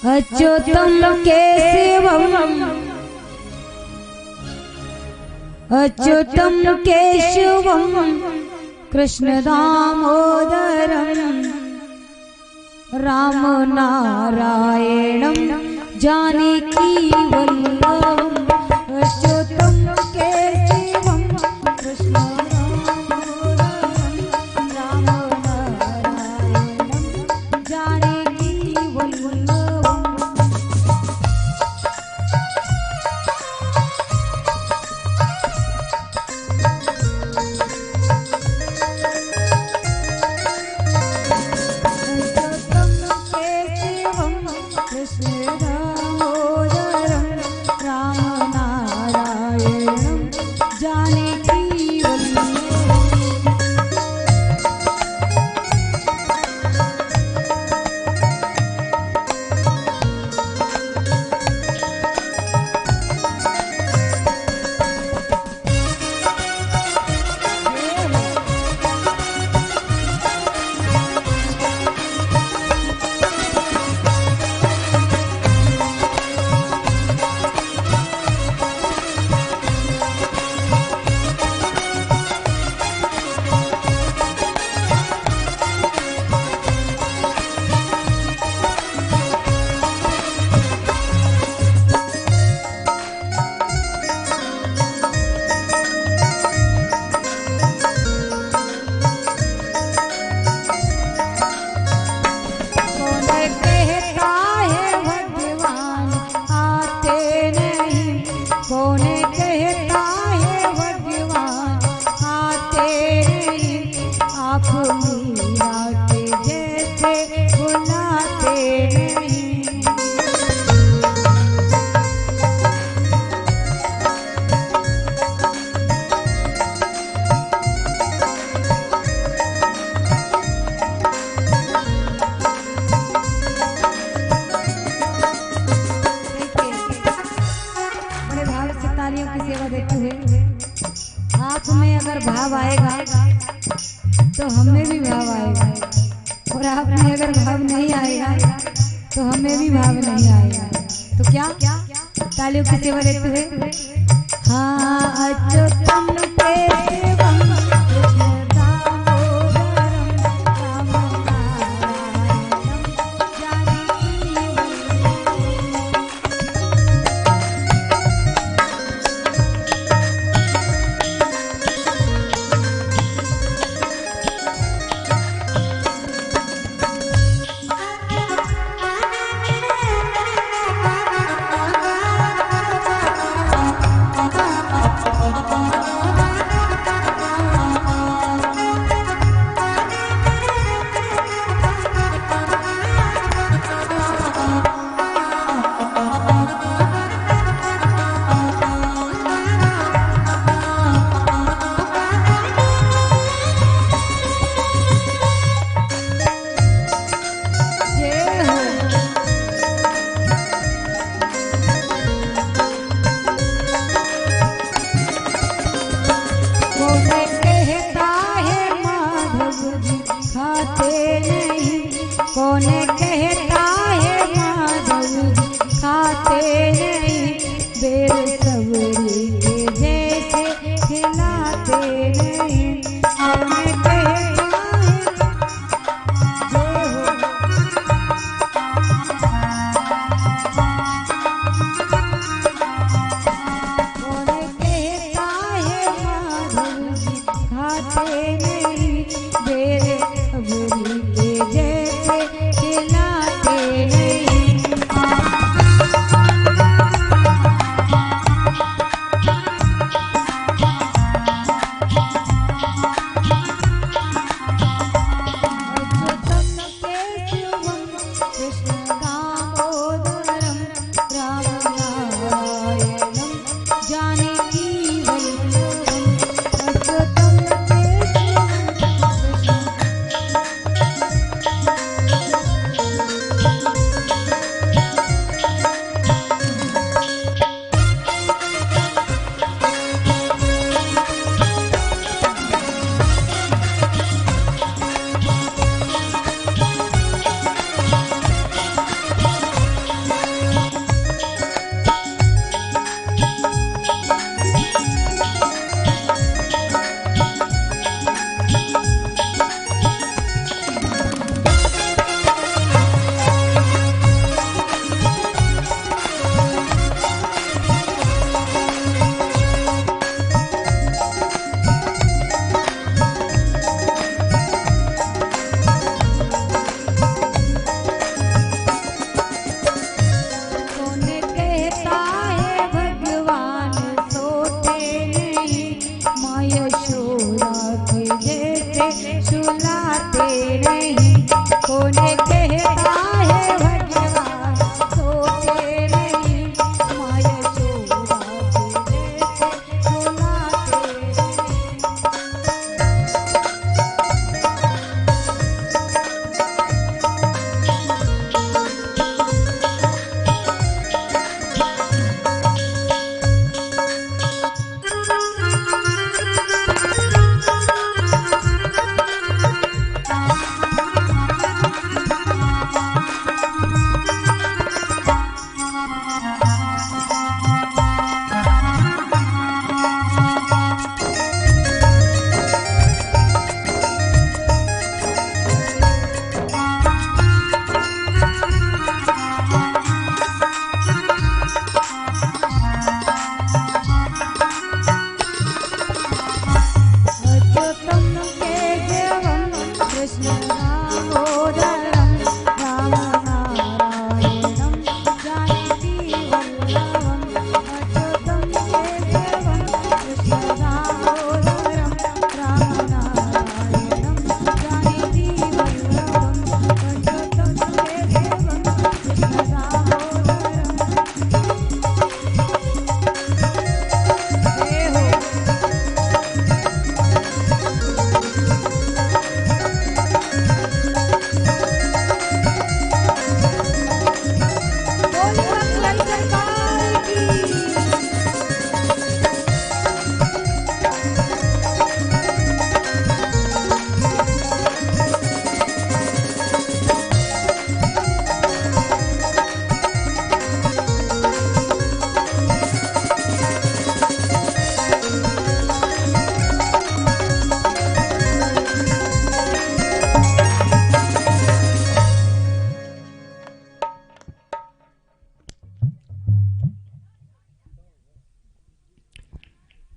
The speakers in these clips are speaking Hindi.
अच्युतम केशवम अच्युतम केशवम कृष्ण दामोदरम राम नारायणम जानकी वल्लभम अच्युतम केशवम कृष्ण दामोदरम राम नारायणम जानकी वल्लभम। आप में अगर भाव आएगा तो हमें भी भाव आएगा, और आप में अगर भाव नहीं आएगा तो हमें भी भाव नहीं आएगा। तो क्या तालियों की सेवा देते हुए हाँ अच्युतम केशवम कृष्ण दामोदरम राम नारायणम जानकी कौन कहता है माधव जी खाते नहीं, बेर सबरी के जैसे खिलाते नहीं। कौन कहता है कौन कहता है माधव जी खाते नहीं, बेर सबरी के जैसे खिलाते नहीं।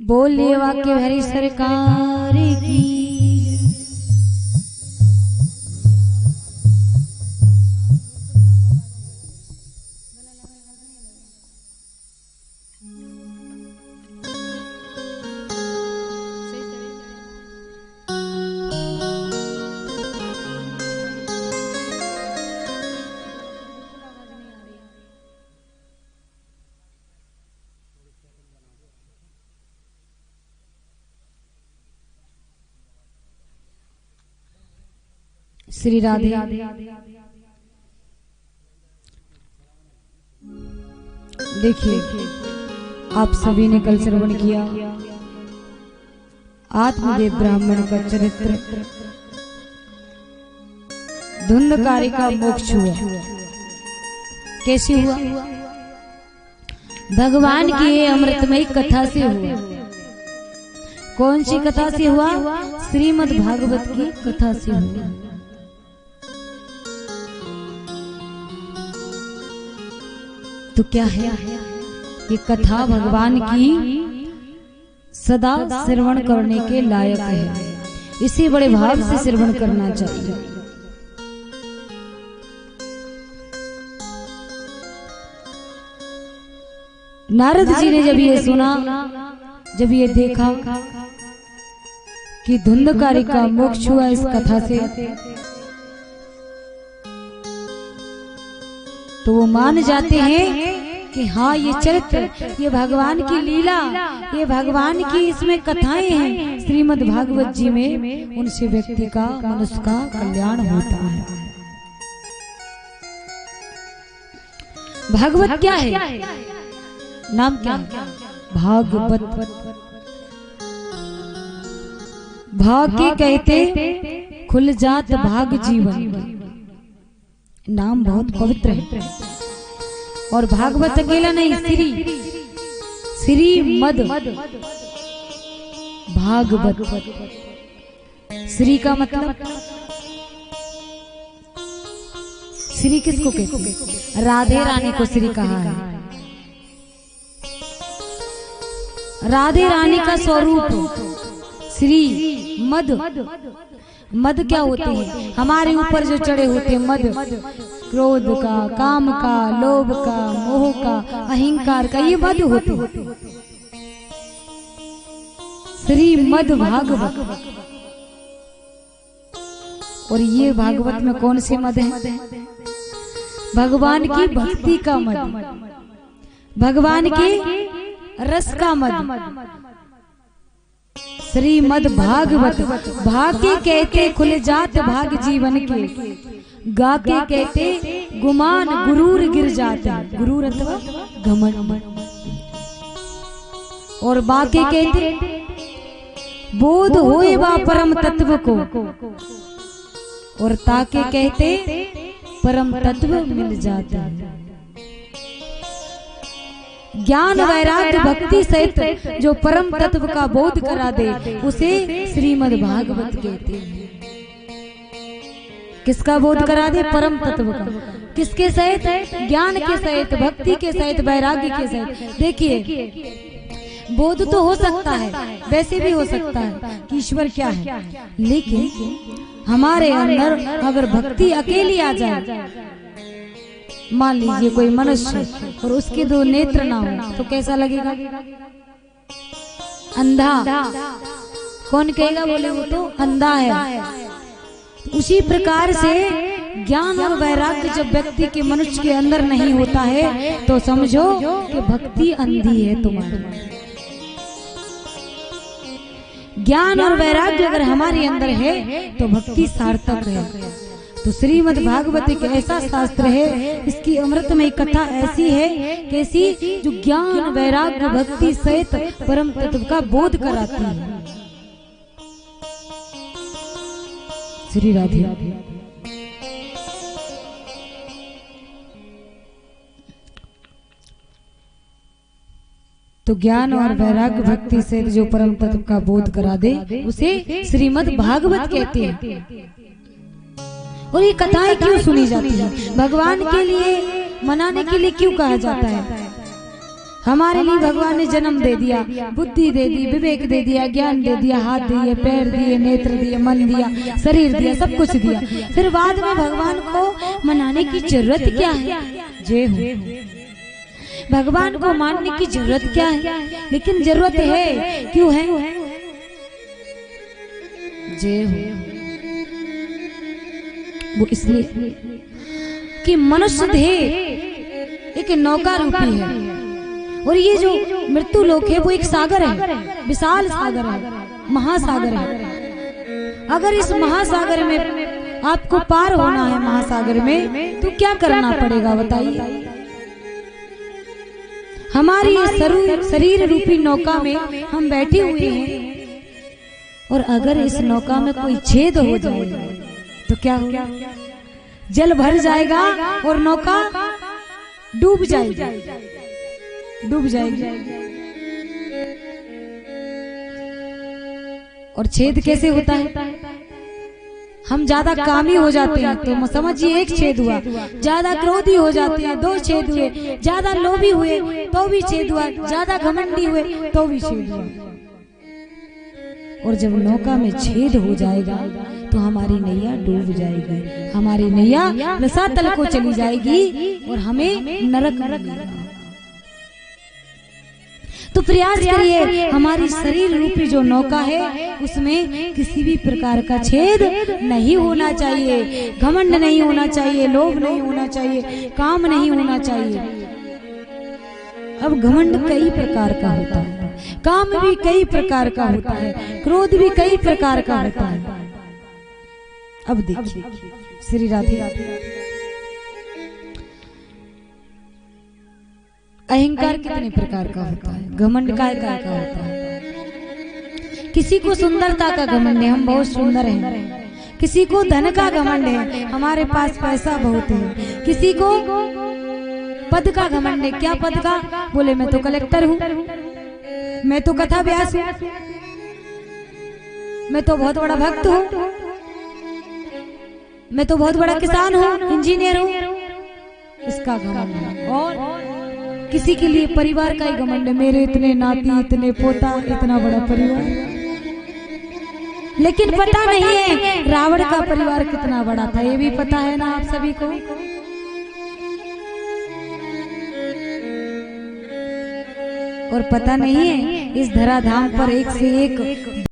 बोलिए वाक्य हरी सरकार की। श्री राधे। देखिए आप सभी ने कल श्रवण किया आत्मदेव ब्राह्मण का चरित्र। धुंधकारी का मोक्ष हुआ। कैसे हुआ? भगवान की अमृतमयी कथा से हुआ। कौन सी कथा से हुआ? श्रीमद् भागवत की कथा से हुआ। तो क्या है ये कथा? भगवान की सदा श्रवण करने के लायक है। इसे बड़े भाव से श्रवण करना चाहिए। नारद जी ने जब ये सुना, जब ये देखा कि धुंधकारी का मोक्ष हुआ इस कथा से, तो वो मान जाते हैं कि हाँ ये चरित्र, ये भगवान की लीला, ये भगवान की इसमें कथाएं हैं श्रीमद् भागवत जी में। उनसे व्यक्ति का, मनुष्य का कल्याण होता है। भागवत क्या है? नाम क्या है? भागवत। भाग के कहते खुल जात भाग जीवन। नाम बहुत पवित्र है। और भागवत अकेला नहीं, श्री मद भागवत। श्री का मतलब, श्री किसको कहते हैं? राधे रानी को श्री कहा है। राधे रानी का स्वरूप श्री मद। मद क्या होते हैं? हमारे ऊपर जो चढ़े होते हैं मद, क्रोध का, काम का, लोभ का, मोह का, अहंकार का, ये मद होते हैं। श्री मद भागवत। और ये भागवत में कौन से मद है? भगवान की भक्ति का मद, भगवान के रस का मद। श्रीमद् भागवत। भाग के कहते खुल जात भाग जीवन के। गा के कहते गुमान गुरूर गिर जाते। गुरूर अथवा घमंड। और बाके कहते बोध होए बा परम तत्व को। और ताके कहते परम तत्व मिल जाता। ज्ञान वैराग्य भक्ति सहित जो परम तत्व का बोध करा दे उसे श्रीमद् भागवत कहते हैं। किसका बोध करा दे? परम तत्व का। किसके सहित? ज्ञान के सहित, भक्ति के सहित, वैराग्य के सहित। देखिए बोध तो हो सकता है, वैसे भी हो सकता है कि ईश्वर क्या है, लेकिन हमारे अंदर अगर भक्ति अकेली आ जाए, मान लीजिए कोई मनुष्य और उसके दो नेत्र ना हो, तो कैसा लगेगा? अंधा। कौन कहेगा? बोले वो तो अंधा है। उसी प्रकार से ज्ञान और वैराग्य जब व्यक्ति के, मनुष्य के अंदर नहीं होता है तो समझो कि भक्ति अंधी है तुम्हारी। ज्ञान और वैराग्य अगर हमारे अंदर है तो भक्ति सार्थक है। तो श्रीमद् भागवत एक ऐसा शास्त्र है, इसकी अमृतमयी कथा ऐसी है कैसी, जो ज्ञान वैराग्य भक्ति सहित परम तत्व का बोध कराती है। श्री राधे। तो ज्ञान और वैराग्य भक्ति से जो परम तत्व का बोध करा दे उसे श्रीमद् भागवत कहते हैं। और ये कथाएं क्यों सुनी जाती है? भगवान के लिए, मनाने के लिए क्यों कहा जाता है? हमारे लिए भगवान ने जन्म दे दिया, बुद्धि दे दी, विवेक दे दिया, ज्ञान दे दिया, हाथ दिए, पैर दिए, नेत्र दिए, मन दिया, शरीर दिया, सब कुछ दिया। फिर बाद में भगवान को मनाने की जरूरत क्या है? जय हो। भगवान को मानने की जरूरत क्या है? लेकिन जरूरत है, क्यों है? जय हो। वो इसलिए कि मनुष्य देह एक नौका रूपी है, और ये जो मृत्यु लोक है वो एक सागर है, विशाल सागर है, महासागर है। अगर इस महासागर में आपको पार होना है, महासागर में, तो क्या करना पड़ेगा बताइए? हमारी शरीर रूपी नौका में हम बैठे हुए हैं, और अगर इस नौका में कोई छेद हो जाए तो क्या होगा? जल भर जाएगा और नौका डूब जाएगी, डूब जाएगी। और छेद कैसे होता है? हम ज्यादा कामी हो जाते हैं तो समझिए एक छेद हुआ, ज्यादा क्रोधी हो जाते हैं 2 छेद हुए, ज्यादा लोभी हुए तो भी छेद हुआ, ज्यादा घमंडी हुए तो भी छेद हुआ। और जब नौका में छेद हो जाएगा तो हमारी नैया डूब जाएगी, हमारी नैया रसातल को चली जाएगी और हमें नरक मिलेगा। तो प्रयास करिए, हमारी शरीर रूपी जो नौका है उसमें किसी भी प्रकार का छेद नहीं होना चाहिए, घमंड नहीं होना चाहिए, लोभ नहीं होना चाहिए, काम नहीं होना चाहिए। अब घमंड कई प्रकार का होता है, काम भी कई प्रकार का होता है, क्रोध भी कई प्रकार का होता है। अब देखिए श्री राधे, अहंकार कितने प्रकार का होता है, घमंड काय का होता है। किसी को सुंदरता का घमंड है, हम बहुत सुंदर हैं। किसी को धन का घमंड है, हमारे पास पैसा बहुत है। किसी को पद का घमंड है, क्या पद का? बोले मैं तो कलेक्टर हूँ, मैं तो कथा व्यास हूँ, मैं तो बहुत बड़ा भक्त हूँ, मैं तो बहुत बड़ा किसान हूँ, इंजीनियर हूँ, इसका घमंड है। और किसी के लिए परिवार का ही घमंड है, मेरे इतने नाती, इतने पोता, इतना बड़ा परिवार। लेकिन पता नहीं है रावण का परिवार कितना बड़ा था, ये भी पता है ना आप सभी को। और पता नहीं है इस धराधाम पर एक से एक